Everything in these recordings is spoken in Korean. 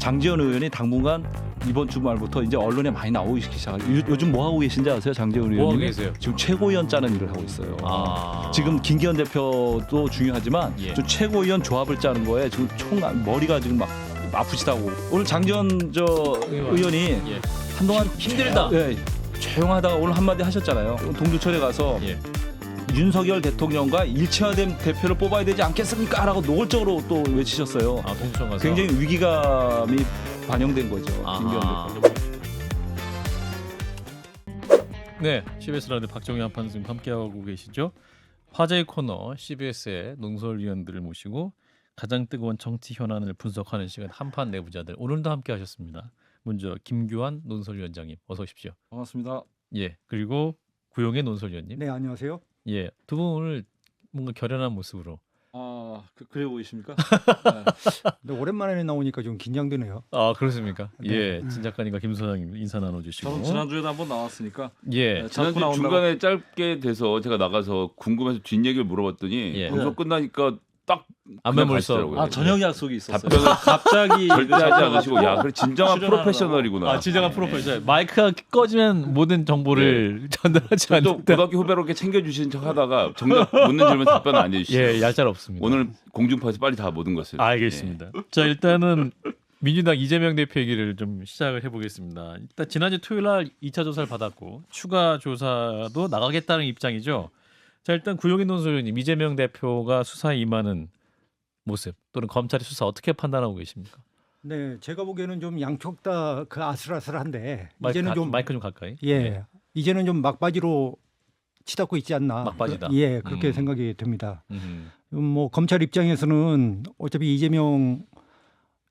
장제원 의원이 당분간 이번 주말부터 이제 언론에 많이 나오기 시작하고 요즘 뭐 하고 계신지 아세요? 장제원 의원님? 뭐 하고 계세요? 지금 최고위원 짜는 일을 하고 있어요. 아. 지금 김기현 대표도 중요하지만 예. 좀 최고위원 조합을 짜는 거에 지금 머리가 지금 막 아프시다고. 오늘 장제원 의원이 예. 한동안 힘들다. 예, 조용하다가 오늘 한마디 하셨잖아요. 동두천에 가서 예. 윤석열 대통령과 일체화된 대표를 뽑아야 되지 않겠습니까? 라고 노골적으로 또 외치셨어요. 아, 동두천 가서. 굉장히 위기감이 반영된 거죠. 김기현 아하. 대표. 네, CBS 라디오 박정희 한판승 함께하고 계시죠. 화제의 코너 CBS의 논설위원들을 모시고 가장 뜨거운 정치 현안을 분석하는 시간 한판 내부자들. 오늘도 함께하셨습니다. 먼저 김규환 논설위원장님 어서 오십시오. 반갑습니다. 예, 그리고 구용의 논설위원님. 네, 안녕하세요. 예, 두 분 오늘 뭔가 결연한 모습으로. 아, 그래 보이십니까? 근데 오랜만에 나오니까 좀 긴장되네요. 아, 그렇습니까? 네. 예, 진 작가님과 김 소장님 인사 나눠주시고. 저는 지난주에도 한번 나왔으니까 예, 자꾸 지난주 나온다고. 중간에 짧게 돼서 제가 나가서 궁금해서 뒷얘기를 물어봤더니 예. 방송 끝나니까 딱 안면물써. 가시더라고요. 아 저녁 약속이 있었어요. 답변을 갑자기 절대 하지 않으시고 야, 그래 진정한 출연하느라고. 프로페셔널이구나. 아, 진정한 프로페셔널. 마이크가 꺼지면 모든 정보를 전달하지 또 않는다. 고등학교 후배로 이렇게 챙겨주신 척하다가 정답 묻는 질문 답변 안 해주시죠. 예, 얄짤 없습니다. 오늘 공중파에서 빨리 다 모든 것을. 알겠습니다. 자, 일단은 민주당 이재명 대표 얘기를 좀 시작을 해보겠습니다. 일단 지난주 토요일 날 2차 조사를 받았고 추가 조사도 나가겠다는 입장이죠. 자, 일단 구용인 논설위원님, 이재명 대표가 수사에 임하는 모습 또는 검찰의 수사 어떻게 판단하고 계십니까? 네, 제가 보기에는 좀 양쪽 다 그 아슬아슬한데 마이크 좀 가까이. 예, 이제는 좀 막바지로 치닫고 있지 않나. 막바지다. 예, 그렇게 음. 생각이 됩니다. 음. 뭐 검찰 입장에서는 어차피 이재명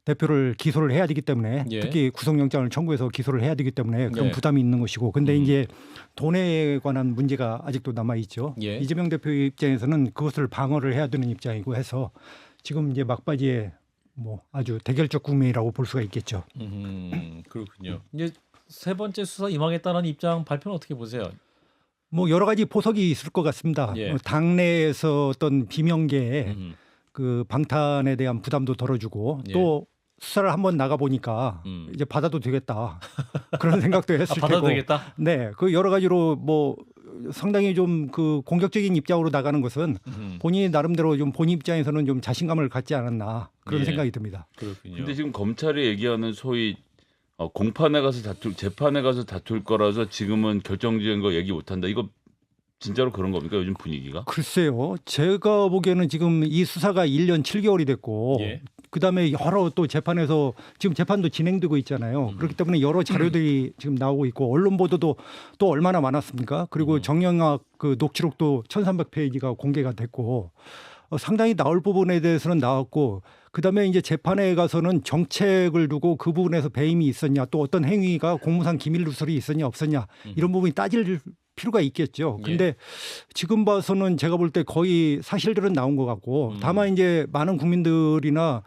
대표를 기소를 해야 되기 때문에 예. 특히 구속영장을 청구해서 기소를 해야 되기 때문에 그런 예. 부담이 있는 것이고, 근데 음. 이제 돈에 관한 문제가 아직도 남아 있죠. 예. 이재명 대표 입장에서는 그것을 방어를 해야 되는 입장이고 해서 지금 이제 막바지에 뭐 아주 대결적 국면이라고 볼 수가 있겠죠. 그렇군요. 이제 세 번째 수사 임하겠다는 입장 발표는 어떻게 보세요? 뭐 여러 가지 포석이 있을 것 같습니다. 예. 뭐 당내에서 어떤 비명계에 음. 그 방탄에 대한 부담도 덜어주고 예. 또 수사를 한번 나가 보니까 이제 받아도 되겠다 그런 생각도 했을 받아도 테고. 되겠다. 네, 그 여러 가지로 뭐 상당히 좀 그 공격적인 입장으로 나가는 것은 본인이 나름대로 좀 본인 입장에서는 좀 자신감을 갖지 않았나 그런 예. 생각이 듭니다. 그렇군요. 근데 지금 검찰이 얘기하는 소위 공판에 가서 재판에 가서 다툴 거라서 지금은 결정지은 거 얘기 못한다. 이거 진짜로 그런 겁니까? 요즘 분위기가? 글쎄요, 제가 보기에는 지금 이 수사가 1년 7개월이 됐고 예. 그다음에 여러 또 재판에서 지금 재판도 진행되고 있잖아요. 그렇기 때문에 여러 자료들이 지금 나오고 있고 언론 보도도 또 얼마나 많았습니까? 그리고 정영학 그 녹취록도 1,300페이지가 공개가 됐고 상당히 나올 부분에 대해서는 나왔고 그다음에 이제 재판에 가서는 정책을 두고 그 부분에서 배임이 있었냐 또 어떤 행위가 공무상 기밀 누설이 있었냐 없었냐 이런 부분이 따질 필요가 있겠죠. 근데 지금 봐서는 제가 볼 때 거의 사실들은 나온 것 같고 다만 이제 많은 국민들이나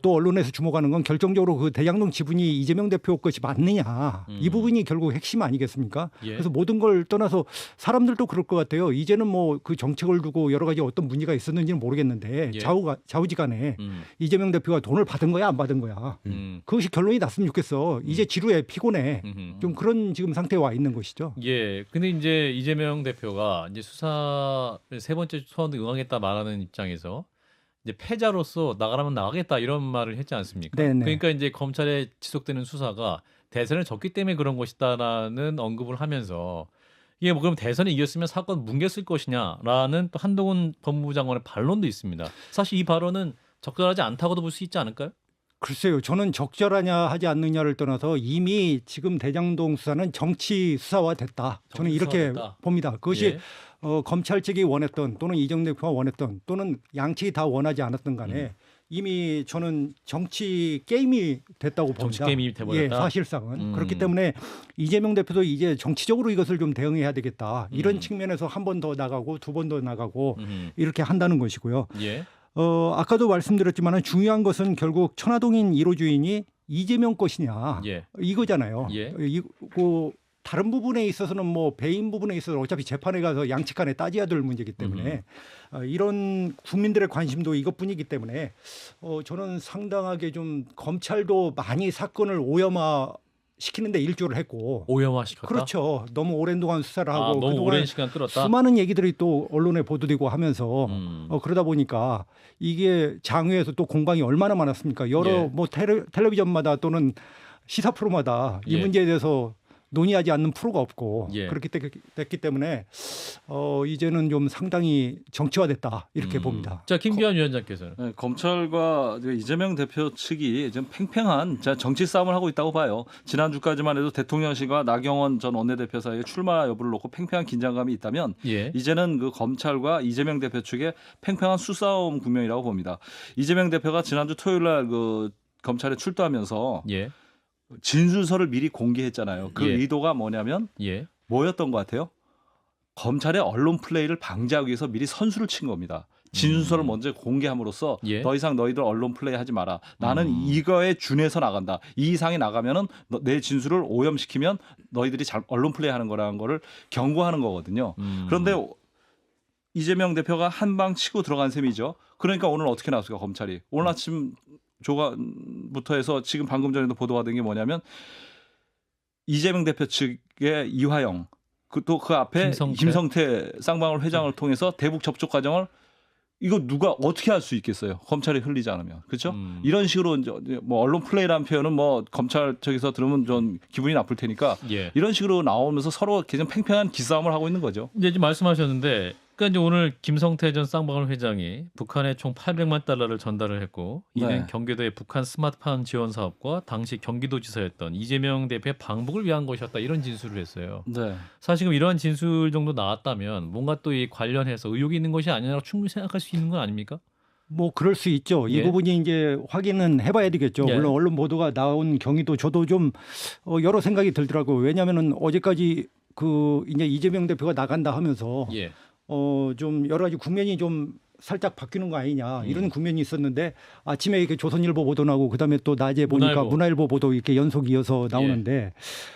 또 언론에서 주목하는 건 결정적으로 그 대장동 지분이 이재명 대표 것이 맞느냐 이 부분이 결국 핵심 아니겠습니까? 예. 그래서 모든 걸 떠나서 사람들도 그럴 것 같아요. 이제는 뭐 그 정책을 두고 여러 가지 어떤 문제가 있었는지는 모르겠는데 예. 좌우지간에 이재명 대표가 돈을 받은 거야 안 받은 거야 그것이 결론이 났으면 좋겠어. 이제 지루해 피곤해 좀 그런 지금 상태에 와 있는 것이죠. 예. 근데 이제 이재명 대표가 이제 수사 세 번째 소환도 응하겠다 말하는 입장에서 이제 패자로서 나가라면 나가겠다 이런 말을 했지 않습니까? 네네. 그러니까 이제 검찰에 지속되는 수사가 대선을 졌기 때문에 그런 것이다라는 언급을 하면서 이게 뭐 그럼 대선에 이겼으면 사건 뭉갰을 것이냐라는 또 한동훈 법무부 장관의 반론도 있습니다. 사실 이 발언은 적절하지 않다고도 볼 수 있지 않을까요? 글쎄요. 저는 적절하냐 하지 않느냐를 떠나서 이미 지금 대장동 수사는 정치 수사화 됐다. 저는 정치 이렇게 수사화됐다. 봅니다. 그것이 예. 검찰 측이 원했던 또는 이재명 대표가 원했던 또는 양측이 다 원하지 않았던 간에 이미 저는 정치 게임이 됐다고 봅니다. 정치 게임이 돼버렸다? 예, 사실상은. 그렇기 때문에 이재명 대표도 이제 정치적으로 이것을 좀 대응해야 되겠다. 이런 측면에서 한 번 더 나가고 두 번 더 나가고 이렇게 한다는 것이고요. 예. 아까도 말씀드렸지만 중요한 것은 결국 천화동인 1호 주인이 이재명 것이냐 예. 이거잖아요. 예. 이거 다른 부분에 있어서는 뭐 배임 부분에 있어서 어차피 재판에 가서 양측간에 따져야 될 문제이기 때문에 이런 국민들의 관심도 이것뿐이기 때문에 저는 상당하게 좀 검찰도 많이 사건을 오염화 시키는데 일조를 했고 오염화시켰다. 그렇죠. 너무 오랜 동안 수사를 하고 너무 그동안 오랜 시간 끌었다. 수많은 얘기들이 또 언론에 보도되고 하면서 그러다 보니까 이게 장외에서 또 공방이 얼마나 많았습니까? 여러 예. 뭐 텔레비전마다 또는 시사 프로마다 이 예. 문제에 대해서 논의하지 않는 프로가 없고 예. 그렇게 됐기 때문에 이제는 좀 상당히 정치화됐다 이렇게 봅니다. 자, 김기현 위원장께서는 네, 검찰과 이재명 대표 측이 좀 팽팽한 정치 싸움을 하고 있다고 봐요. 지난주까지만 해도 대통령실과 나경원 전 원내대표 사이에 출마 여부를 놓고 팽팽한 긴장감이 있다면 예. 이제는 그 검찰과 이재명 대표 측의 팽팽한 수싸움 국면이라고 봅니다. 이재명 대표가 지난주 토요일 날 그 검찰에 출두하면서 예. 진술서를 미리 공개했잖아요. 그 예. 의도가 뭐냐면 예. 뭐였던 것 같아요? 검찰의 언론 플레이를 방지하기 위해서 미리 선수를 친 겁니다. 진술서를 먼저 공개함으로써 예. 더 이상 너희들 언론 플레이 하지 마라. 나는 이거에 준해서 나간다. 이 이상이 나가면은 내 진술을 오염시키면 너희들이 언론 플레이 하는 거라는 거를 경고하는 거거든요. 그런데 이재명 대표가 한 방 치고 들어간 셈이죠. 그러니까 오늘 어떻게 나왔을까 검찰이. 오늘 아침 조간부터 해서 지금 방금 전에도 보도가 된 게 뭐냐면 이재명 대표 측의 이화영 또 그 앞에 김성태 쌍방울 회장을 통해서 대북 접촉 과정을 이거 누가 어떻게 할 수 있겠어요? 검찰이 흘리지 않으면. 그렇죠? 이런 식으로 이제 뭐 언론 플레이라는 표현은 뭐 검찰 쪽에서 들으면 좀 기분이 나쁠 테니까 예. 이런 식으로 나오면서 서로 계속 팽팽한 기싸움을 하고 있는 거죠. 이제 지금 말씀하셨는데 그러니까 이제 오늘 김성태 전 쌍방울 회장이 북한에 총 800만 달러를 전달을 했고 이는 네. 경기도의 북한 스마트폰 지원 사업과 당시 경기도지사였던 이재명 대표의 방북을 위한 것이었다 이런 진술을 했어요. 네. 사실 이런 진술 정도 나왔다면 뭔가 또 이 관련해서 의혹이 있는 것이 아니라고 충분히 생각할 수 있는 건 아닙니까? 뭐 그럴 수 있죠. 예. 이 부분이 이제 확인은 해봐야 되겠죠. 예. 물론 언론 보도가 나온 경위도 저도 좀 여러 생각이 들더라고요. 왜냐하면은 어제까지 그 이제 이재명 대표가 나간다 하면서 예. 좀 여러 가지 국면이 좀 살짝 바뀌는 거 아니냐 이런 국면이 있었는데 아침에 이렇게 조선일보 보도 나고 그다음에 또 낮에 보니까 문화일보 보도 이렇게 연속 이어서 나오는데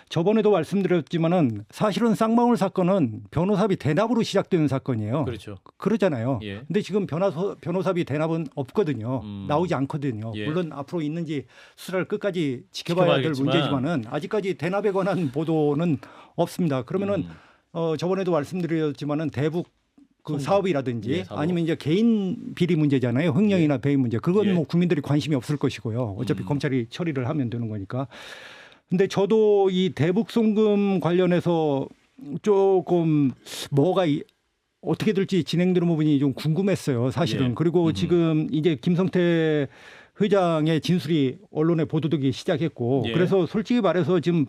저번에도 말씀드렸지만은 사실은 쌍방울 사건은 변호사비 대납으로 시작되는 사건이에요. 그렇죠. 그러잖아요. 예. 근데 지금 변호사비 대납은 없거든요. 나오지 않거든요. 예. 물론 앞으로 있는지 수사를 끝까지 지켜봐야 될 문제지만은 아직까지 대납에 관한 보도는 없습니다. 그러면은 저번에도 말씀드렸지만은 대북 그 사업이라든지 예, 사업. 아니면 이제 개인 비리 문제잖아요. 횡령이나 배임 문제. 그건 예. 뭐 국민들이 관심이 없을 것이고요. 어차피 검찰이 처리를 하면 되는 거니까. 근데 저도 이 대북 송금 관련해서 조금 뭐가 어떻게 될지 진행되는 부분이 좀 궁금했어요. 사실은. 예. 그리고 지금 이제 김성태 회장의 진술이 언론에 보도되기 시작했고 예. 그래서 솔직히 말해서 지금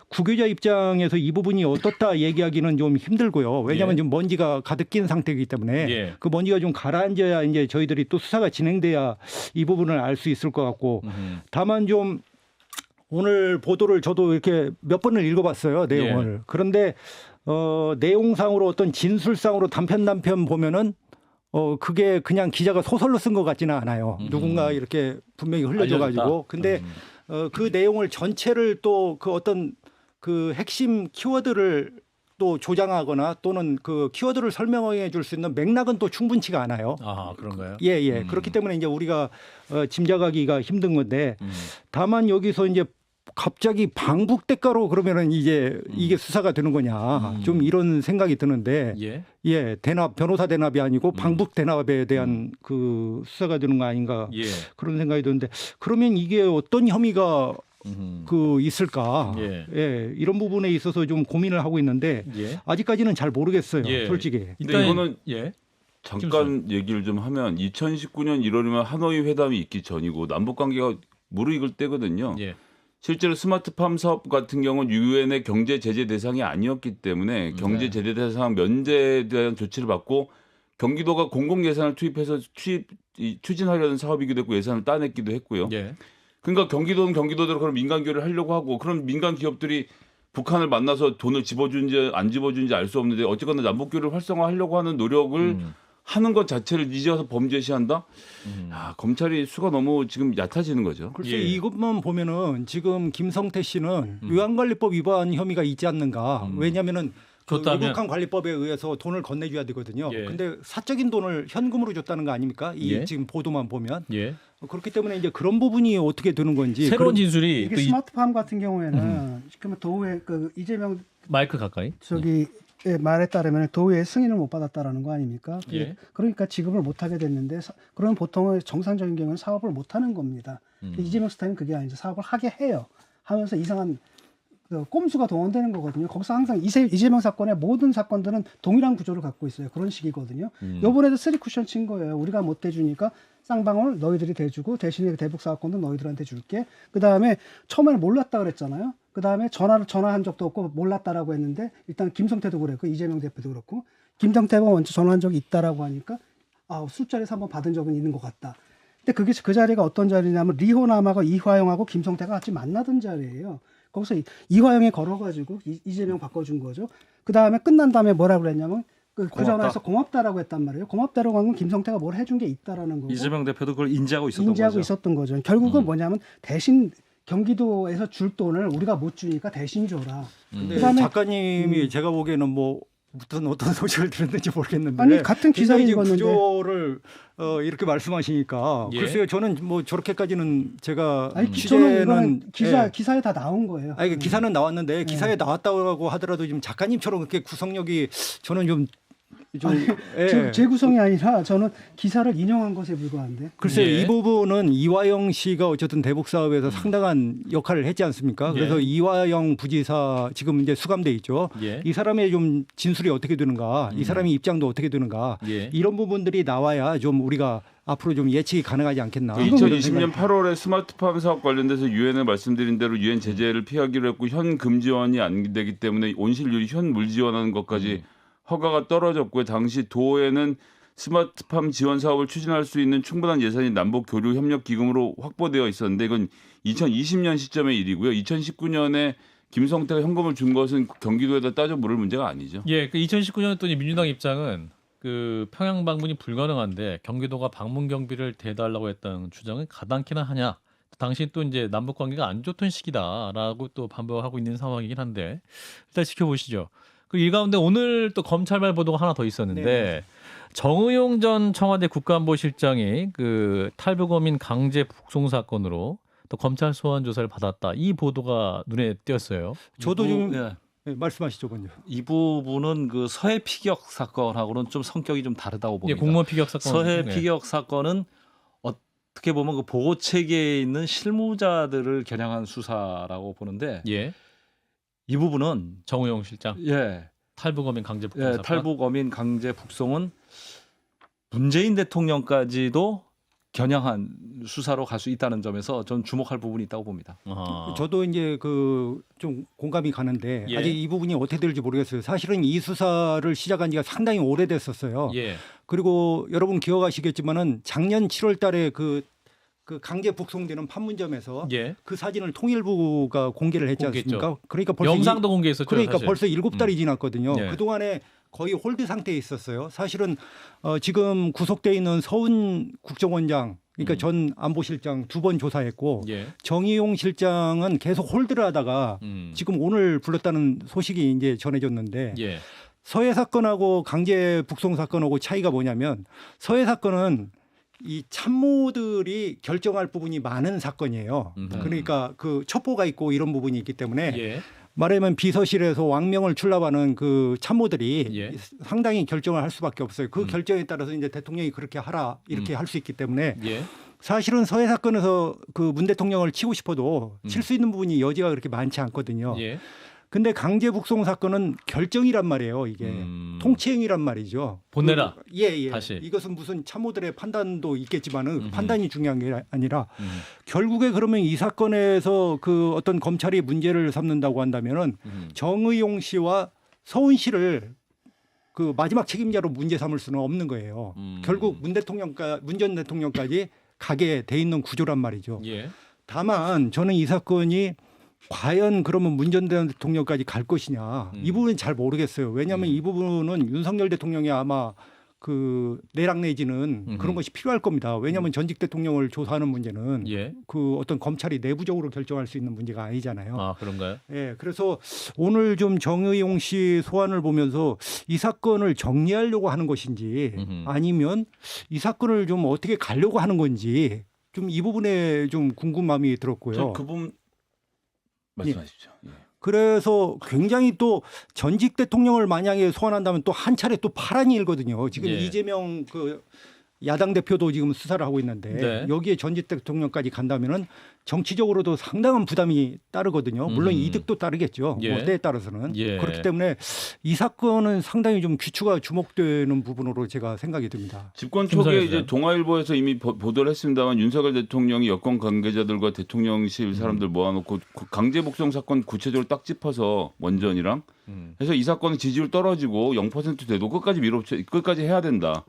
구교자 입장에서 이 부분이 어떻다 얘기하기는 좀 힘들고요. 왜냐하면 예. 지금 먼지가 가득 낀 상태이기 때문에 예. 그 먼지가 좀 가라앉아야 이제 저희들이 또 수사가 진행돼야 이 부분을 알 수 있을 것 같고 다만 좀 오늘 보도를 저도 이렇게 몇 번을 읽어봤어요. 내용을. 예. 그런데 내용상으로 어떤 진술상으로 단편 보면은 그게 그냥 기자가 소설로 쓴 것 같지는 않아요. 누군가 이렇게 분명히 흘려줘가지고. 알려줬다. 근데 그 내용을 전체를 또 그 어떤 그 핵심 키워드를 또 조장하거나 또는 그 키워드를 설명해 줄 수 있는 맥락은 또 충분치가 않아요. 아, 그런가요? 예. 그렇기 때문에 이제 우리가 짐작하기가 힘든 건데 다만 여기서 이제 갑자기 방북 대가로 그러면은 이제 이게 수사가 되는 거냐 좀 이런 생각이 드는데 예. 대납 변호사 대납이 아니고 방북 대납에 대한 그 수사가 되는 거 아닌가 예. 그런 생각이 드는데 그러면 이게 어떤 혐의가 그 있을까 예. 이런 부분에 있어서 좀 고민을 하고 있는데 예. 아직까지는 잘 모르겠어요. 예. 솔직히. 근데 이거는 예. 잠깐 얘기를 좀 하면 2019년 1월이면 하노이 회담이 있기 전이고 남북 관계가 무르익을 때거든요. 예. 실제로 스마트팜 사업 같은 경우는 유엔의 경제 제재 대상이 아니었기 때문에 경제 제재 대상 면제에 대한 조치를 받고 경기도가 공공 예산을 투입해서 추진하려는 사업이기도 했고 예산을 따냈기도 했고요. 예. 그러니까 경기도는 경기도대로 그런 민간 교류를 하려고 하고 그런 민간 기업들이 북한을 만나서 돈을 집어준지 안 집어준지 알 수 없는데 어쨌거나 남북 교류를 활성화하려고 하는 노력을 하는 것 자체를 이제 와서 범죄시한다? 아, 검찰이 수가 너무 지금 얕아지는 거죠. 글쎄 예. 이것만 보면은 지금 김성태 씨는 위안관리법 위반 혐의가 있지 않는가? 왜냐하면은 그 줬다면? 외국한 관리법에 의해서 돈을 건네줘야 되거든요. 예. 근데 사적인 돈을 현금으로 줬다는 거 아닙니까? 이 예. 지금 보도만 보면 예. 그렇기 때문에 이제 그런 부분이 어떻게 되는 건지 새로운 그런- 진술이 이게 또 스마트팜 같은 경우에는 지금 도의 그 이재명 마이크 가까이. 저기 의 말에 따르면 도의 승인을 못 받았다라는 거 아닙니까? 예. 그러니까 지급을 못 하게 됐는데 그런 보통은 정상적인 경우는 사업을 못 하는 겁니다. 이재명 스타일은 그게 아니죠. 사업을 하게 해요. 하면서 이상한 그 꼼수가 동원되는 거거든요. 거기서 항상 이재명 사건의 모든 사건들은 동일한 구조를 갖고 있어요. 그런 식이거든요. 요번에도 3쿠션 친 거예요. 우리가 못 대주니까 쌍방울 너희들이 대주고 대신에 대북 사업권도 너희들한테 줄게. 그 다음에 처음에는 몰랐다 그랬잖아요. 그 다음에 전화한 적도 없고 몰랐다라고 했는데 일단 김성태도 그랬고 이재명 대표도 그렇고 김성태가 먼저 전화한 적이 있다라고 하니까 술자리에서 한번 받은 적은 있는 것 같다. 근데 그게 그 자리가 어떤 자리냐면 리호남하고 이화영하고 김성태가 같이 만나던 자리예요. 거기서 이화영이 걸어가지고 이재명 바꿔준 거죠. 그 다음에 끝난 다음에 뭐라 그랬냐면 그 전화에서 고맙다라고 했단 말이에요. 고맙다라고 한 건 김성태가 뭘 해준 게 있다라는 거고 이재명 대표도 그걸 인지하고 있었던 인지하고 거죠. 있었던 거죠. 결국은 뭐냐면 대신 경기도에서 줄 돈을 우리가 못 주니까 대신 줘라. 근데 그다음에- 작가님이 제가 보기에는 뭐 어떤 소식을 들었는지 모르겠는데 아니, 같은 기사를 굉장히 읽었는데. 구조를 이렇게 말씀하시니까 예. 글쎄요 저는 뭐 저렇게까지는 제가 아니 저는 취재는 이거는 예. 기사에 다 나온 거예요. 아니, 기사는 나왔는데 기사에 나왔다고 하더라도 지금 작가님처럼 그렇게 구성력이 저는 좀 예. 제 구성이 아니라 저는 기사를 인용한 것에 불과한데. 글쎄요 예. 이 부분은 이화영 씨가 어쨌든 대북 사업에서 상당한 역할을 했지 않습니까? 그래서 예. 이화영 부지사 지금 이제 수감돼 있죠. 예. 이 사람의 좀 진술이 어떻게 되는가, 이 사람의 입장도 어떻게 되는가, 예. 이런 부분들이 나와야 좀 우리가 앞으로 좀 예측이 가능하지 않겠나. 그 2020년 8월에 스마트팜 사업 관련돼서 유엔에 말씀드린 대로 유엔 제재를 피하기로 했고 현 금지원이 안 되기 때문에 온실률이 현 물 지원하는 것까지 허가가 떨어졌고요. 당시 도에는 스마트팜 지원 사업을 추진할 수 있는 충분한 예산이 남북 교류 협력 기금으로 확보되어 있었는데 이건 2020년 시점의 일이고요. 2019년에 김성태가 현금을 준 것은 경기도에다 따져 물을 문제가 아니죠. 예, 그 2019년 또 민주당 입장은 그 평양 방문이 불가능한데 경기도가 방문 경비를 대달라고 했다는 주장은 가당키나 하냐? 당시 또 이제 남북 관계가 안 좋던 시기다라고 또 반박하고 있는 상황이긴 한데 일단 지켜보시죠. 그 이 가운데 오늘 또 검찰발 보도가 하나 더 있었는데 네. 정의용 전 청와대 국가안보실장이 그 탈북어민 강제 북송 사건으로 또 검찰 소환 조사를 받았다. 이 보도가 눈에 띄었어요. 저도 좀 예. 네, 말씀하시죠, 먼저. 이 부분은 그 서해 피격 사건하고는 좀 성격이 좀 다르다고 예, 봅니다. 공무원 피격 사건. 서해 네. 피격 사건은 어떻게 보면 그 보호 체계에 있는 실무자들을 겨냥한 수사라고 보는데 예, 이 부분은 정의용 실장 탈북어민 강제 북송 예, 사건. 탈북 어민 강제 북송은 문재인 대통령까지도 겨냥한 수사로 갈 수 있다는 점에서 전 주목할 부분이 있다고 봅니다. 아하. 저도 이제 그 좀 공감이 가는데 예. 아직 이 부분이 어떻게 될지 모르겠어요. 사실은 이 수사를 시작한 지가 상당히 오래됐었어요. 예, 그리고 여러분 기억하시겠지만은 작년 7월달에 그 강제 북송되는 판문점에서 예. 그 사진을 통일부가 공개를 했지 공개했죠. 않습니까? 그러니까 벌써 영상도 공개했었죠. 그러니까 사실. 벌써 7달이 지났거든요. 예. 그 동안에 거의 홀드 상태에 있었어요. 사실은 지금 구속돼 있는 서훈 국정원장, 그러니까 전 안보실장 2번 조사했고 예. 정의용 실장은 계속 홀드를 하다가 지금 오늘 불렀다는 소식이 이제 전해졌는데 예. 서해 사건하고 강제 북송 사건하고 차이가 뭐냐면 서해 사건은 이 참모들이 결정할 부분이 많은 사건이에요. 그러니까 그 첩보가 있고 이런 부분이 있기 때문에 예. 말하면 비서실에서 왕명을 출납하는 그 참모들이 예. 상당히 결정을 할 수밖에 없어요. 그 결정에 따라서 이제 대통령이 그렇게 하라 이렇게 할 수 있기 때문에 예. 사실은 서해 사건에서 그 문 대통령을 치고 싶어도 칠 수 있는 부분이 여지가 그렇게 많지 않거든요. 예. 근데 강제 북송 사건은 결정이란 말이에요. 이게 통치행위란 말이죠. 보내라. 예. 다시. 이것은 무슨 참모들의 판단도 있겠지만은 판단이 중요한 게 아니라 결국에 그러면 이 사건에서 그 어떤 검찰이 문제를 삼는다고 한다면은 정의용 씨와 서훈 씨를 그 마지막 책임자로 문제 삼을 수는 없는 거예요. 결국 문 전 대통령까지 가게 돼 있는 구조란 말이죠. 예. 다만 저는 이 사건이 과연 그러면 문 전 대통령까지 갈 것이냐 이 부분은 잘 모르겠어요. 왜냐하면 이 부분은 윤석열 대통령이 아마 그 내락 내지는 그런 것이 필요할 겁니다. 왜냐하면 전직 대통령을 조사하는 문제는 예. 그 어떤 검찰이 내부적으로 결정할 수 있는 문제가 아니잖아요. 아 그런가요? 예, 그래서 오늘 좀 정의용 씨 소환을 보면서 이 사건을 정리하려고 하는 것인지 아니면 이 사건을 좀 어떻게 가려고 하는 건지 좀 이 부분에 좀 궁금함이 들었고요. 그 부분 말씀하십시오. 예. 그래서 굉장히 또 전직 대통령을 만약에 소환한다면 또 한 차례 또 파란이 일거든요. 지금 예. 이재명 그 야당 대표도 지금 수사를 하고 있는데 네. 여기에 전직 대통령까지 간다면은 정치적으로도 상당한 부담이 따르거든요. 물론 이득도 따르겠죠. 예. 뭐 때에 따라서는 예. 그렇기 때문에 이 사건은 상당히 좀 귀추가 주목되는 부분으로 제가 생각이 듭니다. 집권 김성애 초기에 기자. 이제 동아일보에서 이미 보도를 했습니다만 윤석열 대통령이 여권 관계자들과 대통령실 사람들 모아놓고 강제 복송 사건 구체적으로 딱 짚어서 원전이랑 해서 이 사건은 지지율 떨어지고 0% 돼도 끝까지 해야 된다.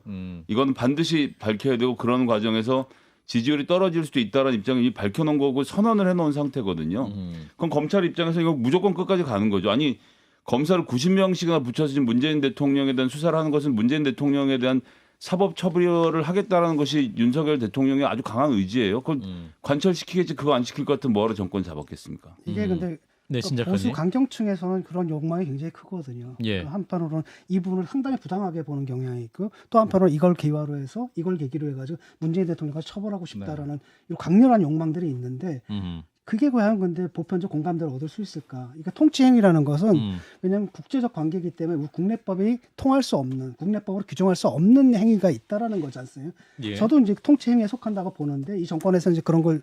이거는 반드시 밝혀야 되고 그런 과정에서 지지율이 떨어질 수도 있다는 입장을 이미 밝혀놓은 거고 선언을 해놓은 상태거든요. 그럼 검찰 입장에서 이거 무조건 끝까지 가는 거죠. 아니 검사를 90명씩이나 붙여서 지금 문재인 대통령에 대한 수사를 하는 것은 문재인 대통령에 대한 사법 처벌을 하겠다라는 것이 윤석열 대통령의 아주 강한 의지예요. 그걸 관철시키겠지 그거 안 시킬 것 같으면 뭐하러 정권 잡았겠습니까? 이게 근데 네, 또 신작가님. 보수 강경층에서는 그런 욕망이 굉장히 크거든요. 예. 한편으로는 이 부분을 상당히 부당하게 보는 경향이 있고 또 한편으로는 이걸 기화로 해서 이걸 계기로 해가지고 문재인 대통령을 처벌하고 싶다라는 이 강렬한 욕망들이 있는데 그게 과연 근데 보편적 공감대를 얻을 수 있을까? 그러니까 통치행위라는 것은 왜냐하면 국제적 관계이기 때문에 우리 국내법이 통할 수 없는 국내법으로 규정할 수 없는 행위가 있다라는 거지 않습니까? 예. 저도 이제 통치행위에 속한다고 보는데 이 정권에서 이제 그런 걸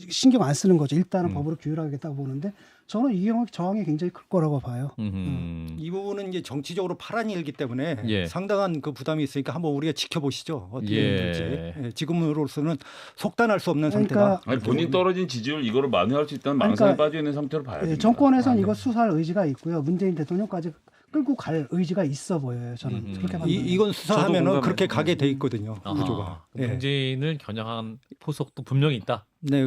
신경 안 쓰는 거죠. 일단은 법으로 규율하겠다고 보는데 저는 이 저항이 굉장히 클 거라고 봐요. 이 부분은 이제 정치적으로 파란이 일기 때문에 예. 상당한 그 부담이 있으니까 한번 우리가 지켜보시죠. 어떻게 예. 될지. 예, 지금으로서는 속단할 수 없는 그러니까 상태다. 아니 본인 떨어진 지지율 이거를 만회할 수 있다는 망상에 빠져 있는 상태로 봐야 됩니다. 정권에서는 이거 수사할 의지가 있고요. 문재인 대통령까지 끌고 갈 의지가 있어 보여요. 저는 그렇게 봐요. 이건 수사하면은 공감해요. 그렇게 가게 돼 있거든요. 아하, 구조가. 예. 문재인을 겨냥한 포석도 분명히 있다. 네,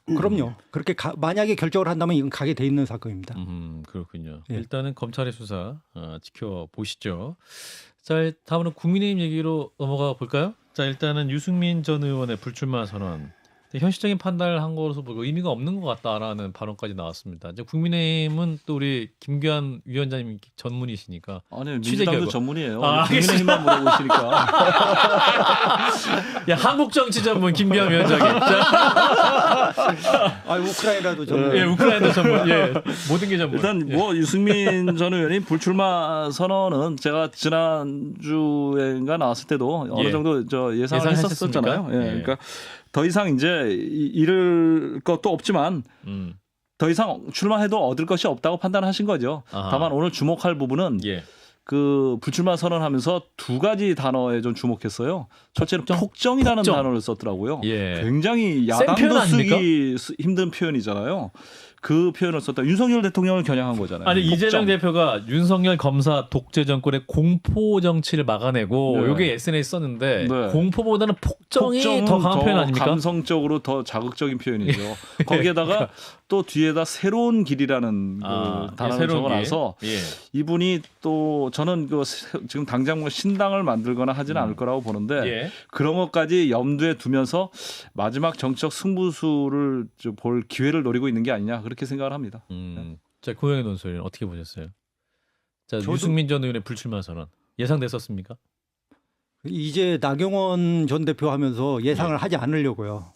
그럼요. 그렇게 만약에 결정을 한다면 이건 가게 돼 있는 사건입니다. 그렇군요. 예. 일단은 검찰의 수사 지켜보시죠. 자, 다음은 국민의힘 얘기로 넘어가 볼까요? 자, 일단은 유승민 전 의원의 불출마 선언. 현실적인 판단을 한 거로서 보고 의미가 없는 것 같다라는 발언까지 나왔습니다. 이제 국민의힘은 또 우리 김규환 위원장님 전문이시니까 아니 취재 민주당도 결과. 전문이에요. 아, 국민의힘만 물어보시니까. 야 한국 정치 전문 김규환 위원장님. 아, 우크라이나도 좀 예, 우크라이나 전문. 예, 모든 게 전문. 일단 뭐 유승민 전 의원이 불출마 선언은 제가 지난주에가 나왔을 때도 어느 예. 정도 예상을 예상하셨습니까? 했었잖아요. 예. 예. 그러니까 더 이상 이제 잃을 것도 없지만 더 이상 출마해도 얻을 것이 없다고 판단하신 거죠. 아하. 다만 오늘 주목할 부분은 예. 그 불출마 선언하면서 두 가지 단어에 좀 주목했어요. 첫째는 폭정이라는 폭정. 단어를 썼더라고요. 예. 굉장히 센 표현 야당도 아닙니까? 쓰기 힘든 표현이잖아요. 그 표현을 썼다. 윤석열 대통령을 겨냥한 거잖아요. 아니 폭정. 이재명 대표가 윤석열 검사 독재 정권의 공포 정치를 막아내고 네. 요게 SNS에 썼는데 네. 공포보다는 폭정이 폭정은 더 강한 표현 아닙니까? 감성적으로 더 자극적인 표현이죠. 거기에다가 또 뒤에다 새로운 길이라는 그 단어를 적어놔서 길. 예. 이분이 또 저는 지금 당장 뭐 신당을 만들거나 하지는 않을 거라고 보는데 예. 그런 것까지 염두에 두면서 마지막 정치적 승부수를 볼 기회를 노리고 있는 게 아니냐 그렇게 생각을 합니다. 자 고영애 논설위원 어떻게 보셨어요? 자 저도- 유승민 전 의원의 불출마 선언 예상됐었습니까? 이제 나경원 전 대표 하면서 예상을 하지 않으려고요.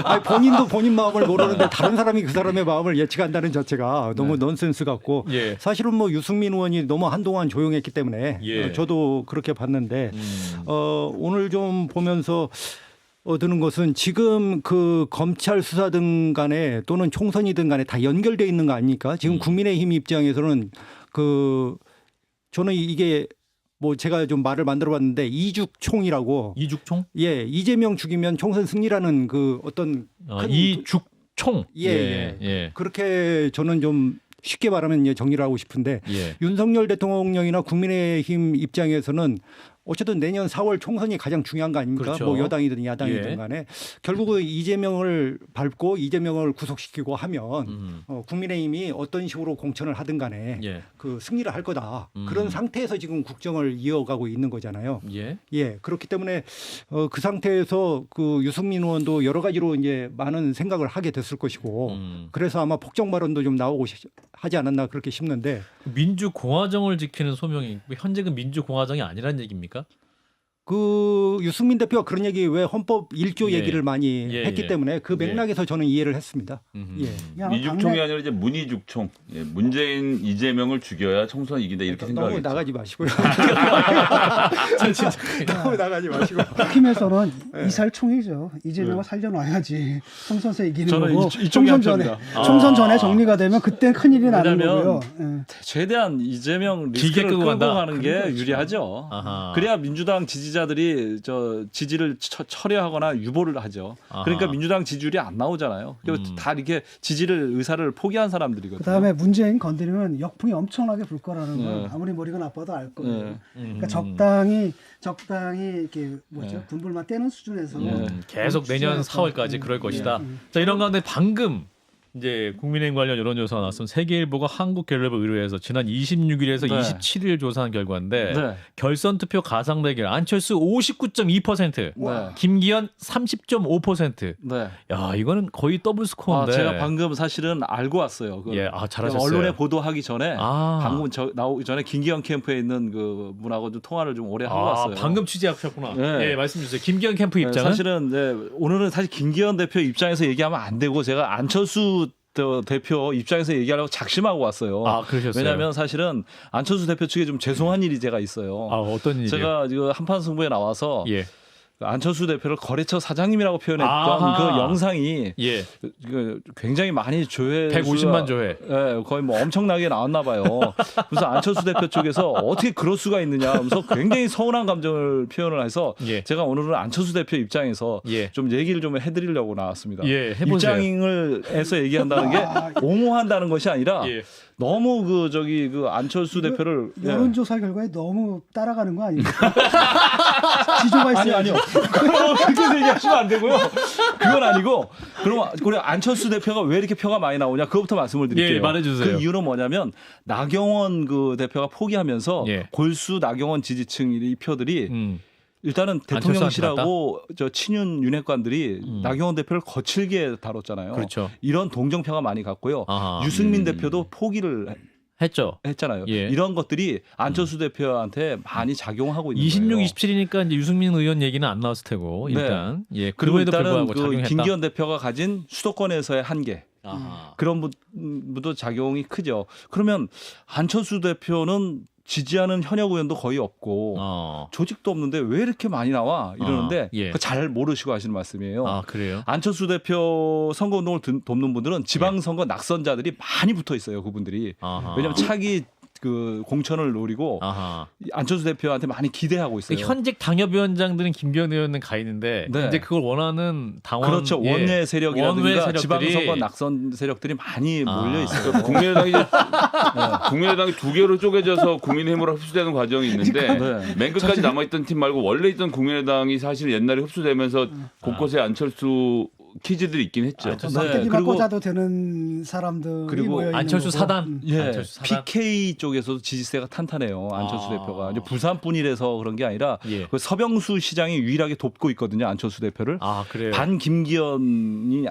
아니, 본인도 본인 마음을 모르는데 다른 사람이 그 사람의 마음을 예측한다는 자체가 너무 논센스 같고 예. 사실은 뭐 유승민 의원이 너무 한동안 조용했기 때문에 예. 저도 그렇게 봤는데 오늘 좀 보면서 드는 것은 지금 그 검찰 수사든 간에 또는 총선이든 간에 다 연결돼 있는 거 아닙니까? 지금 국민의힘 입장에서는 저는 이게 뭐 제가 좀 말을 만들어 봤는데 이죽총이라고 이죽총? 예, 이재명 죽이면 총선 승리라는 그 어떤 큰 이죽총. 예. 그렇게 저는 좀 쉽게 말하면 정리를 하고 싶은데 예. 윤석열 대통령이나 국민의힘 입장에서는 어쨌든 내년 4월 총선이 가장 중요한 거 아닙니까? 그렇죠. 뭐 여당이든 야당이든 예. 간에 결국은 이재명을 밟고 이재명을 구속시키고 하면 국민의힘이 어떤 식으로 공천을 하든 간에 예. 그 승리를 할 거다. 그런 상태에서 지금 국정을 이어가고 있는 거잖아요. 예. 예, 그렇기 때문에 그 상태에서 그 유승민 의원도 여러 가지로 이제 많은 생각을 하게 됐을 것이고 그래서 아마 폭정 발언도 좀 나오고 하지 않았나 그렇게 싶는데 민주공화정을 지키는 소명이 현재는 민주공화정이 아니라는 얘기입니까? 그 유승민 대표가 그런 얘기 왜 헌법 1조 예. 얘기를 많이 예, 했기 예. 때문에 그 맥락에서 저는 이해를 했습니다. 예. 그냥 미죽총이 당내 아니라 이제 문희죽총. 예, 문재인 이재명을 죽여야 총선 이긴다 이렇게 너무 생각하겠죠. 나가지 마시고요. 진짜 너무 나가지 마시고. 팀에서는 예. 이살총이죠. 이재명을 살려놔야지 총선에서 이기는 저는 거고 이쪽이 총선 전에 한편입니다. 총선 전에 정리가 되면 그땐 큰일이 나는 왜냐면 거고요. 예. 최대한 이재명 길게 리스크를 끌고 끌고 간다. 가는 게 그렇죠. 유리하죠. 아하. 그래야 민주당 지지자들이 저 지지를 철회하거나 유보를 하죠. 아하. 그러니까 민주당 지지율이 안 나오잖아요. 다 이렇게 지지를 의사를 포기한 사람들이거든요. 그다음에 문재인 건드리면 역풍이 엄청나게 불 거라는 건 네. 아무리 머리가 나빠도 알 거예요. 네. 그러니까 적당히 이렇게 뭐죠? 네. 분불만 떼는 수준에서 네. 계속 내년 추진할 4월까지 거. 그럴 것이다. 네. 자, 이런 가운데 방금 이제 국민의힘 관련 여론조사가 나왔던 세계일보가 한국갤럽을 의뢰해서 지난 26일에서 네. 27일 조사한 결과인데 네. 결선 투표 가상 대결 안철수 59.2%, 네. 김기현 30.5%. 네. 야, 이거는 거의 더블 아, 스코어인데. 제가 방금 사실은 알고 왔어요. 그걸. 예, 잘하셨어요. 언론에 보도하기 전에 아. 방금 나오기 전에 김기현 캠프에 있는 그 분하고 좀 통화를 좀 오래 하고 왔어요. 방금 취재하셨구나. 네. 예, 말씀 주세요. 김기현 캠프 네, 입장은 사실은 오늘은 사실 김기현 대표 입장에서 얘기하면 안 되고 제가 안철수 대표 입장에서 얘기하려고 작심하고 왔어요. 그러셨어요. 왜냐하면 사실은 안철수 대표 측에 좀 죄송한 일이 제가 있어요. 어떤 일이요? 제가 이거 한판 승부에 나와서 예. 안철수 대표를 거래처 사장님이라고 표현했던 아하. 그 영상이 예. 굉장히 많이 조회 150만 조회. 예, 거의 뭐 엄청나게 나왔나 봐요. 그래서 안철수 대표 쪽에서 어떻게 그럴 수가 있느냐 하면서 굉장히 서운한 감정을 표현을 해서 예. 제가 오늘은 안철수 대표 입장에서 예. 좀 얘기를 좀 해드리려고 나왔습니다. 예, 해보세요. 입장을 해서 얘기한다는 게 옹호한다는 것이 아니라 예. 너무 그 안철수 대표를 여론조사 결과에 너무 따라가는 거 아닙니까? 지조가 있어요. 아니요. 그렇게 얘기하시면 안 되고요. 그건 아니고 그럼 안철수 대표가 왜 이렇게 표가 많이 나오냐 그것부터 말씀을 드릴게요. 예, 말해주세요. 그 이유는 뭐냐면 나경원 그 대표가 포기하면서 예. 골수 나경원 지지층 이 표들이 일단은 안철수한테 대통령실하고 저 친윤 윤핵관들이 나경원 대표를 거칠게 다뤘잖아요. 그렇죠. 이런 동정표가 많이 갔고요. 아하. 유승민 대표도 포기를 했죠. 했잖아요. 예. 이런 것들이 안철수 대표한테 많이 작용하고 있는 26, 거예요. 27이니까 이제 유승민 의원 얘기는 안 나왔을 테고 일단 예. 그리고 그럼에도 일단은 불구하고 그 작용했다. 김기현 대표가 가진 수도권에서의 한계 아하. 그런 부도 작용이 크죠. 그러면 안철수 대표는 지지하는 현역 의원도 거의 없고 조직도 없는데 왜 이렇게 많이 나와 이러는데 예. 그거 잘 모르시고 하시는 말씀이에요. 그래요? 안철수 대표 선거운동을 돕는 분들은 지방선거 낙선자들이 많이 붙어 있어요. 그분들이. 아하. 왜냐하면 차기 그 공천을 노리고 아하. 안철수 대표한테 많이 기대하고 있어요. 현직 당협위원장들은 김기현 의원은 가 있는데 네. 이제 그걸 원하는 당원 그렇죠. 예. 원내 세력이라든가 원외 세력들이 지방선거 낙선 세력들이 많이 몰려 있어요. 국민의당이 국민의당이 두 개로 쪼개져서 국민의힘으로 흡수되는 과정이 있는데 네. 맨 끝까지 남아있던 팀 말고 원래 있던 국민의당이 사실 옛날에 흡수되면서 곳곳에 안철수 키즈들이 있긴 했죠. 막대기 그리고 맞고자도 되는 사람들이 그리고 모여 있는 안철수 거고. 사단. 예, 안철수 사단. PK 쪽에서도 지지세가 탄탄해요. 안철수 대표가 이제 부산뿐이라서 그런 게 아니라 예. 그 서병수 시장이 유일하게 돕고 있거든요. 안철수 대표를 그래요. 반 김기현이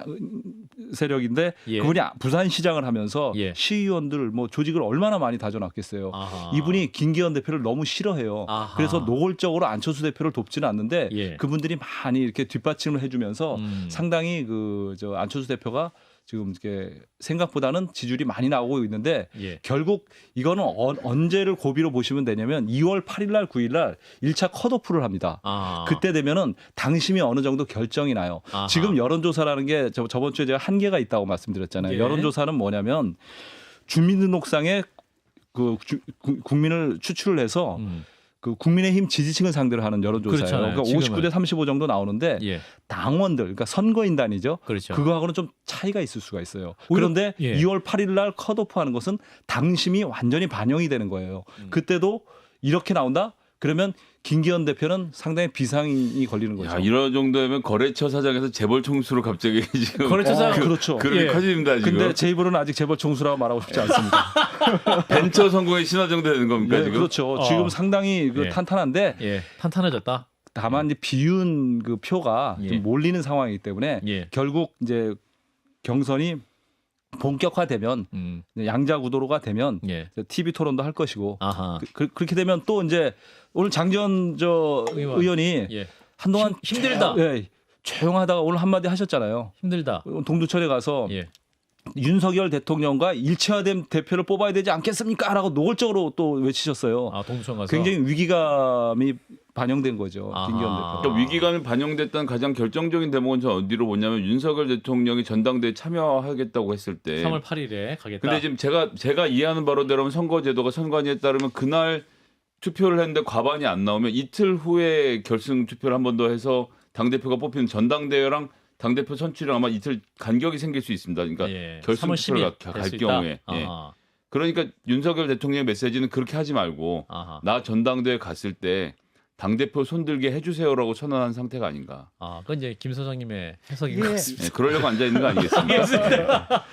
세력인데 예. 그분이 부산 시장을 하면서 예. 시의원들 뭐 조직을 얼마나 많이 다져놨겠어요. 아하. 이분이 김기현 대표를 너무 싫어해요. 아하. 그래서 노골적으로 안철수 대표를 돕지는 않는데 예. 그분들이 많이 이렇게 뒷받침을 해주면서 상당히 저 안철수 대표가 지금 이렇게 생각보다는 지지율이 많이 나오고 있는데 예. 결국 이거는 언제를 고비로 보시면 되냐면 2월 8일 날 9일 날 1차 컷오프를 합니다. 그때 되면은 당심이 어느 정도 결정이 나요. 아하. 지금 여론조사라는 게 저번 주에 제가 한계가 있다고 말씀드렸잖아요. 예. 여론조사는 뭐냐면 주민등록상에 국민을 추출을 해서 그 국민의힘 지지층을 상대로 하는 여론조사예요. 그렇잖아요, 그러니까 지금은. 59대 35 정도 나오는데 예. 당원들, 그러니까 선거인단이죠. 그렇죠. 그거하고는 좀 차이가 있을 수가 있어요. 오히려- 그런데 예. 2월 8일 날 컷오프하는 것은 당심이 완전히 반영이 되는 거예요. 그때도 이렇게 나온다? 그러면 김기현 대표는 상당히 비상이 걸리는 거죠. 야, 이런 정도면 거래처 사장에서 재벌 총수로 갑자기 지금 거래처 사장 그렇죠. 그렇게 예. 커집니다 지금. 근데 제 입으로는 아직 재벌 총수라고 말하고 싶지 않습니다. 벤처 성공의 신화 정도 되는 겁니까 네, 지금? 그렇죠. 지금 상당히 예. 탄탄한데 예, 탄탄해졌다. 다만 이제 비윤 그 표가 예. 좀 몰리는 상황이기 때문에 예. 결국 이제 경선이 본격화되면 양자 구도로가 되면 예. TV 토론도 할 것이고 아하. 그렇게 되면 또 이제 오늘 장지원 의원이 예. 한동안 힘들다. 조용하다가 오늘 한마디 하셨잖아요. 힘들다. 동두천에 가서 예. 윤석열 대통령과 일체화된 대표를 뽑아야 되지 않겠습니까? 라고 노골적으로 또 외치셨어요. 아, 동두천 가서 굉장히 위기감이 반영된 거죠. 아하. 김기현 대표. 그러니까 위기감이 반영됐던 가장 결정적인 대목은 저 어디로 보냐면 윤석열 대통령이 전당대회 참여하겠다고 했을 때. 3월 8일에 가겠다. 근데 지금 제가 이해하는 바로대로는 선거제도가 선관위에 따르면 그날 투표를 했는데 과반이 안 나오면 이틀 후에 결승 투표를 한 번 더 해서 당 대표가 뽑히는 전당대회랑 당 대표 선출이랑 아마 이틀 간격이 생길 수 있습니다. 그러니까 예. 결승 3월 투표를 10일 갈 경우에. 예. 아하. 그러니까 윤석열 대통령의 메시지는 그렇게 하지 말고 아하. 나 전당대회 갔을 때 당대표 손들게 해주세요라고 선언한 상태가 아닌가. 아, 그건 이제 김 소장님의 해석인 예. 것 같습니다. 네, 그러려고 앉아있는 거 아니겠습니까?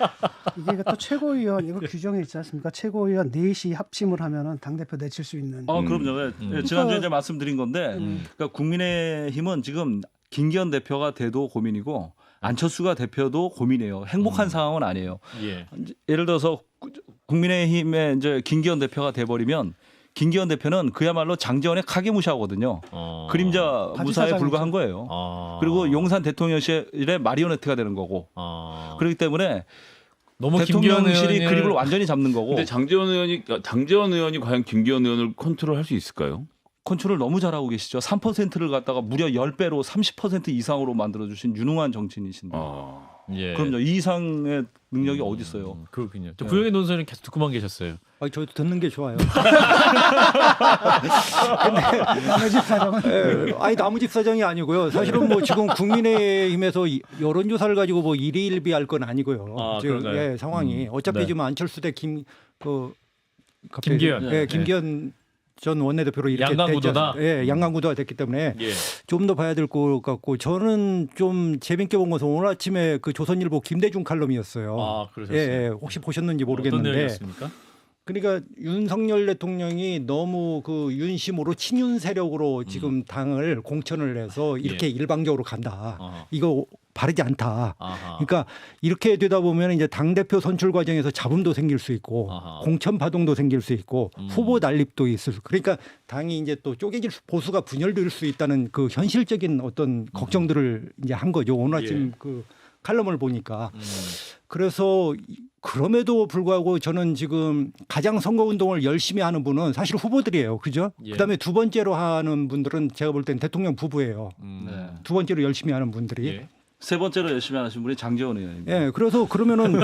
이게 또 최고위원 이거 규정이 있지 않습니까? 최고위원 4시 합심을 하면은 당 대표 내칠 수 있는. 그럼요. 예, 지난주에 이제 말씀드린 건데, 그러니까 국민의힘은 지금 김기현 대표가 돼도 고민이고 안철수가 대표도 고민이에요. 행복한 상황은 아니에요. 예. 예를 들어서 국민의힘의 이제 김기현 대표가 돼버리면 김기현 대표는 그야말로 장제원의 카게무샤거든요. 그림자 바지 무사에 사장이죠. 불과한 거예요. 아. 그리고 용산 대통령실의 마리오네트가 되는 거고. 아. 그렇기 때문에 너무 김기현 대통령실이 의원을 그립을 완전히 잡는 거고. 근데 장재원 의원이 과연 김기현 의원을 컨트롤할 수 있을까요? 컨트롤 너무 잘하고 계시죠. 3%를 갖다가 무려 10배로 30% 이상으로 만들어주신 유능한 정치인이신데. 예. 그럼요. 이 이상의 능력이 어디 있어요. 그렇군요. 저 네. 구영의 논설은 계속 듣고만 계셨어요. 저도 듣는 게 좋아요. 남의 집 사정은 아니 나무집 사정이 아니고요. 사실은 뭐 지금 국민의힘에서 여론조사를 가지고 뭐 일희일비할 건 아니고요. 아, 지금 그런가요? 상황이 어차피 네. 지금 안철수 대 갑자기 김기현. 예, 김기현 전 원내대표로 이렇게 양강구도다? 됐지 않습니까? 예, 양강구도가 됐기 때문에 예. 좀 더 봐야 될 것 같고 저는 좀 재밌게 본 것은 오늘 아침에 그 조선일보 김대중 칼럼이었어요. 아, 그러셨어요. 예, 혹시 보셨는지 어떤 모르겠는데 내용이었습니까? 그러니까 윤석열 대통령이 너무 그 윤심으로 친윤 세력으로 지금 당을 공천을 해서 이렇게 일방적으로 간다. 아하. 이거 바르지 않다. 아하. 그러니까 이렇게 되다 보면 이제 당 대표 선출 과정에서 잡음도 생길 수 있고 아하. 공천 파동도 생길 수 있고 후보 난립도 있을 수. 그러니까 당이 이제 또 쪼개질 보수가 분열될 수 있다는 그 현실적인 어떤 걱정들을 이제 한 거죠. 오늘 아침 그 칼럼을 보니까. 그래서 그럼에도 불구하고 저는 지금 가장 선거운동을 열심히 하는 분은 사실 후보들이에요. 그죠? 예. 그다음에 두 번째로 하는 분들은 제가 볼 땐 대통령 부부예요. 네. 두 번째로 열심히 하는 분들이. 예. 세 번째로 열심히 하신 분이 장제원 의원입니다. 예, 그래서 그러면은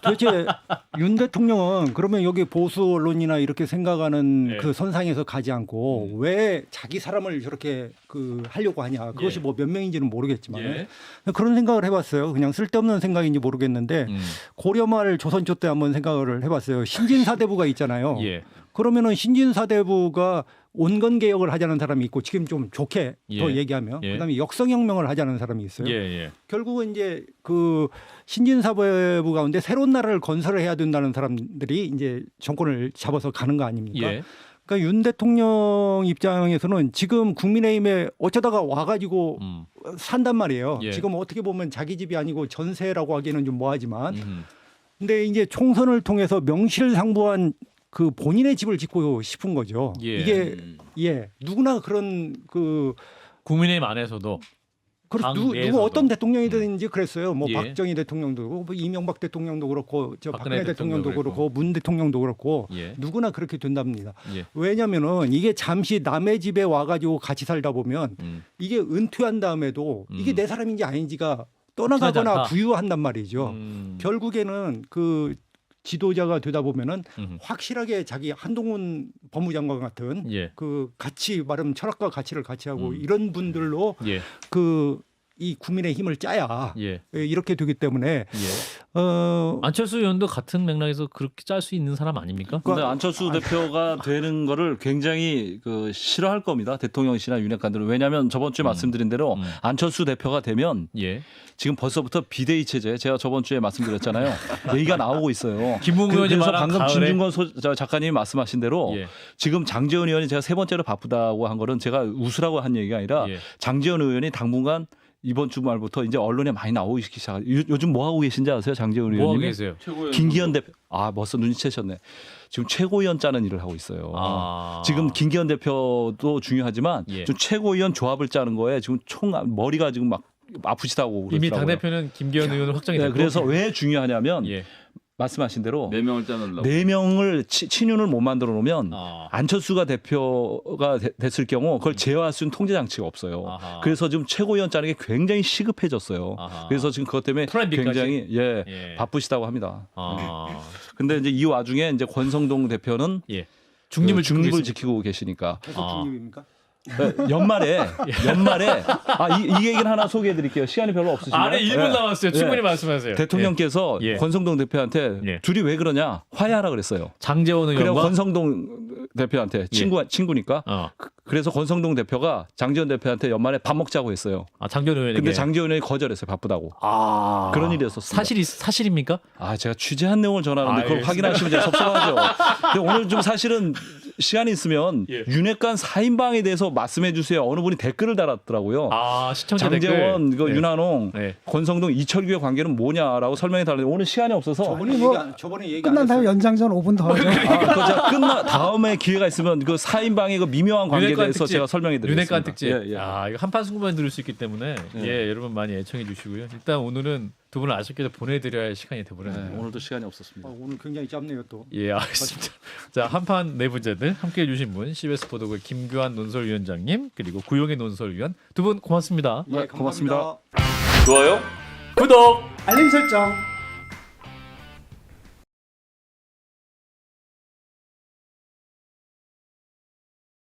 도대체 윤 대통령은 그러면 여기 보수 언론이나 이렇게 생각하는 예. 그 선상에서 가지 않고 왜 자기 사람을 저렇게 그 하려고 하냐. 그것이 예. 뭐 몇 명인지는 모르겠지만 예. 그런 생각을 해봤어요. 그냥 쓸데없는 생각인지 모르겠는데 고려말 조선조 때 한번 생각을 해봤어요. 신진사대부가 있잖아요. 예. 그러면은 신진사대부가 온건 개혁을 하자는 사람이 있고 지금 좀 좋게 예. 더 얘기하면 예. 그다음에 역성혁명을 하자는 사람이 있어요. 예. 예. 결국은 이제 그 신진사대부 가운데 새로운 나라를 건설을 해야 된다는 사람들이 이제 정권을 잡아서 가는 거 아닙니까? 예. 그러니까 윤 대통령 입장에서는 지금 국민의힘에 어쩌다가 와가지고 산단 말이에요. 예. 지금 어떻게 보면 자기 집이 아니고 전세라고 하기에는 좀 뭐하지만, 음. 근데 이제 총선을 통해서 명실상부한 그 본인의 집을 짓고 싶은 거죠. 예. 이게 누구나 그런 그 국민의힘 안에서도 당 누구 내에서도. 어떤 대통령이든지 그랬어요. 뭐 예. 박정희 대통령도 그렇고 뭐 이명박 대통령도 그렇고 저 박근혜 박근혜 대통령도 대통령도 그렇고 문 대통령도 그렇고 예. 누구나 그렇게 된답니다. 예. 왜냐하면은 이게 잠시 남의 집에 와가지고 같이 살다 보면 이게 은퇴한 다음에도 이게 내 사람인지 아닌지가 확실하지 떠나가거나 않다. 부유한단 말이죠. 음. 결국에는 그 지도자가 되다 보면은 음. 확실하게 자기 한동훈 법무장관 같은 예. 그 가치 말하면 철학과 가치를 같이 하고 이런 분들로 예. 그 이 국민의 힘을 짜야 예. 이렇게 되기 때문에 예. 안철수 의원도 같은 맥락에서 그렇게 짤 수 있는 사람 아닙니까? 근데 안철수 대표가 되는 거를 굉장히 싫어할 겁니다. 대통령실이나 윤핵관들은. 왜냐하면 저번 주에 말씀드린 대로 안철수 대표가 되면 예. 지금 벌써부터 비대위 체제, 제가 저번 주에 말씀드렸잖아요. 얘기가 나오고 있어요. 김웅 의원이 그래서 말한 방금 가을에- 진중권 작가님이 말씀하신 대로 예. 지금 장제원 의원이 제가 세 번째로 바쁘다고 한 거는 제가 웃으라고 한 얘기가 아니라 예. 장제원 의원이 당분간 이번 주말부터 이제 언론에 많이 나오기 시작하고 요즘 뭐 하고 계신지 아세요? 장제원 뭐 하고 의원님이? 계세요? 김기현 대표 벌써 눈치채셨네. 지금 최고위원 짜는 일을 하고 있어요. 아. 지금 김기현 대표도 중요하지만 예. 좀 최고위원 조합을 짜는 거에 지금 머리가 지금 막 아프시다고 이미 당 그러더라고요. 대표는 김기현 의원을 확정이 네, 됐고. 그래서 왜 중요하냐면 예. 말씀하신 대로 4명을 짜놓으려고. 4명을 친윤을 못 만들어 놓으면 아. 안철수가 대표가 됐을 경우 그걸 제어할 수 있는 통제 장치가 없어요. 아하. 그래서 지금 최고위원 짜는 게 굉장히 시급해졌어요. 아하. 그래서 지금 그것 때문에 플랜 B까지? 굉장히 예. 바쁘시다고 합니다. 아. 근데 이제 이 와중에 이제 권성동 대표는 예. 중립을 중립을 지키고 지키고 계시니까 계속 아. 중립입니까? 연말에 이 얘기는 하나 소개해 드릴게요. 시간이 별로 없으시면. 아래 1분 남았어요. 충분히 말씀하세요. 대통령께서 예. 권성동 대표한테 예. 둘이 왜 그러냐 화해하라 그랬어요. 장제원 그리고 의원과 권성동 대표한테 친구니까 그래서 권성동 대표가 장제원 대표한테 연말에 밥 먹자고 했어요. 장제원 의원에게. 근데 장제원 의원이 거절했어요. 바쁘다고. 그런 일이 있었습니다. 사실입니까? 제가 취재한 내용을 전하는데 그걸 알겠습니다. 확인하시면 이제 섭섭하죠. 근데 오늘 좀 사실은 시간이 있으면 예. 윤핵관 4인방에 대해서 말씀해 주세요. 어느 분이 댓글을 달았더라고요. 시청자 장제원, 댓글. 네. 윤한홍, 네. 권성동, 이철규의 관계는 뭐냐라고 설명해 달라는데 오늘 시간이 없어서 저번에 얘기 끝난 안 다음에 했어요. 연장전 5분 더 하죠. 그거 제가 다음에 기회가 있으면 그 4인방의 그 미묘한 관계에 윤핵관 대해서 특집. 제가 설명해 드리겠습니다. 윤핵관 특집. 예. 이거 한판 승부만 들을 수 있기 때문에 여러분 많이 애청해 주시고요. 일단 오늘은 두 분을 아쉽게도 보내드려야 할 시간이 돼버렸네요. 오늘도 시간이 없었습니다. 오늘 굉장히 짧네요 또. 예, 알겠습니다. 자, 한판 네 분째들 함께해 주신 분 CBS 보도국 김규환 논설위원장님 그리고 구용의 논설위원 두 분 고맙습니다. 네, 고맙습니다. 좋아요? 구독! 알림 설정.